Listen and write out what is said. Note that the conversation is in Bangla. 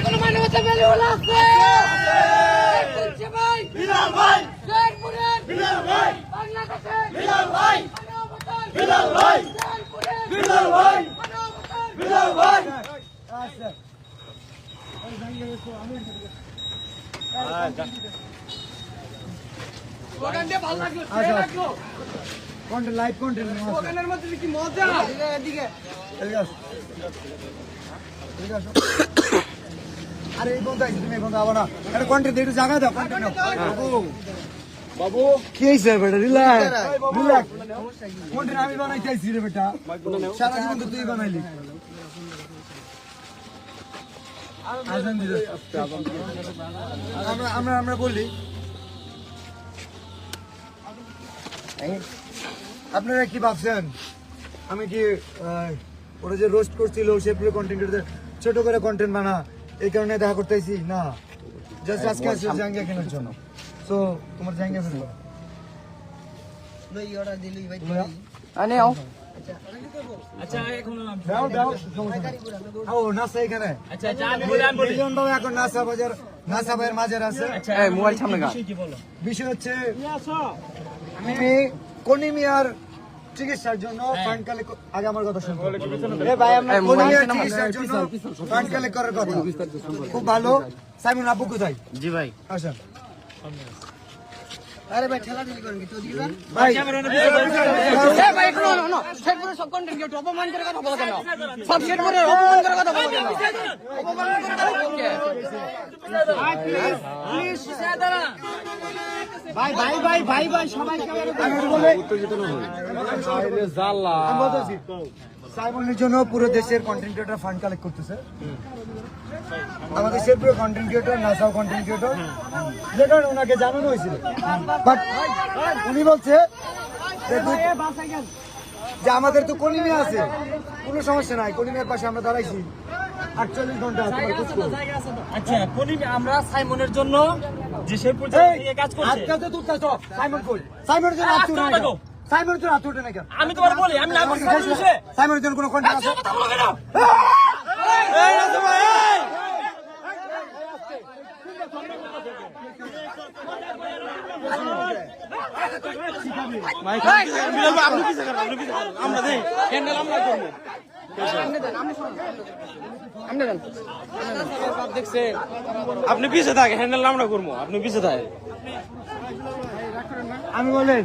কোনো মানবতা ভ্যালু আছে ভাই বিলাল ভাই জয়পুরের বিলাল ভাই বাংলাদেশের বিলাল ভাই বিলাল ভাই জয়পুরের বিলাল ভাই বিলাল ভাই আচ্ছা ওই ভাঙ্গে দেখো আমি আচ্ছা স্লোগান দিয়ে ভালো লাগলো কে লাগলো কন্টেন্ট লাইভ কন্টেন্ট স্লোগানের মধ্যে কি মজা এদিকে এদিকে আসো এদিকে আসো আরে এই বন্ধু আইছে তুমি বন্ধু আবার না এটা কন্টেন্ট একটু জায়গা দাও কন্টেন্ট বাবু বাবু কি হইছে বেটা রিল্যাক্স রিল্যাক্স কন্টেন্ট আমি বানাইতেছি রে বেটা সারা জীবন তো তুই বানাইলি আজান দিল আমরা আমরা বলি আপনারা কি ভাবছেন আমি কি ওরা যে রোস্ট করছিল সেগুলো কন্টেন্ট ছোট করে কন্টেন্ট বানা এই কারণে দেখা করতেছি না জাস্ট আজকে আসছে জাঙ্গিয়া কেনার জন্য সো তোমার জাঙ্গিয়া ফেলবো লই অর্ডার দিলি ভাই আনে আও আচ্ছা এখন দাও দাও ও নাসা এখানে আচ্ছা আচ্ছা আমি বলি মিলিয়ন দাও এখন নাসা বাজার নাসা ভাইয়ের মাঝে আছে আচ্ছা এই মোবাইল সামনে গা বিষয় হচ্ছে আমি কোনিমিয়ার চিকিৎসার জন্য ফান্ড কালেক্ট আগে আমার কথা শুনুন এ ভাই আমরা কোনিমিয়ার চিকিৎসার জন্য ফান্ড কালেক্ট করার কথা খুব ভালো সাইমন আব্বু কোথায় জি ভাই আসেন আরে ভাই ঠেলা ঠেলি করেন কি তো দিবেন ভাই এ ভাই একটু না সেট করে সব কন্টেন্ট কেউ অপমান করে কথা বলে কেন সব সেট করে অপমান করে কথা বলে কেন অপমান করে কথা বলে ভাই প্লিজ সাদারা ভাই ভাই ভাই ভাই ভাই সবাই বলে উত্তেজিত না হয় আরে জাল্লা আমি বলতেছি সাইমনের জন্য পুরো দেশের কন্টেন্ট ক্রিয়েটর ফান্ড কালেক্ট করতেছে আমাদের সেপুরো কন্টেন্ট ক্রিয়েটর নাসাও কন্টেন্ট ক্রিয়েটর যে কারণে ওনাকে জানানো হয়েছিল বাট উনি বলছে যে আমাদের তো কলিমিয়া আছে কোনো সমস্যা নাই কলিমিয়ার পাশে আমরা দাঁড়াইছি 48 ঘন্টা আচ্ছা কলিমিয়া আমরা সাইমনের জন্য যে শেরপুর থেকে কাজ করছে আজকে তো তুই সাইমন কই সাইমনের জন্য আত্মু নাই সাইমনের জন্য আত্মু নাই কেন আমি তোমার বলি আমি না করছি সাইমনের জন্য কোনো কন্টেন্ট আছে কথা বলো কেন এই না ভাই আপনি পিছে থাকে হ্যান্ডেল আমরা করবো আপনি পিছে থাকে আমি বলেন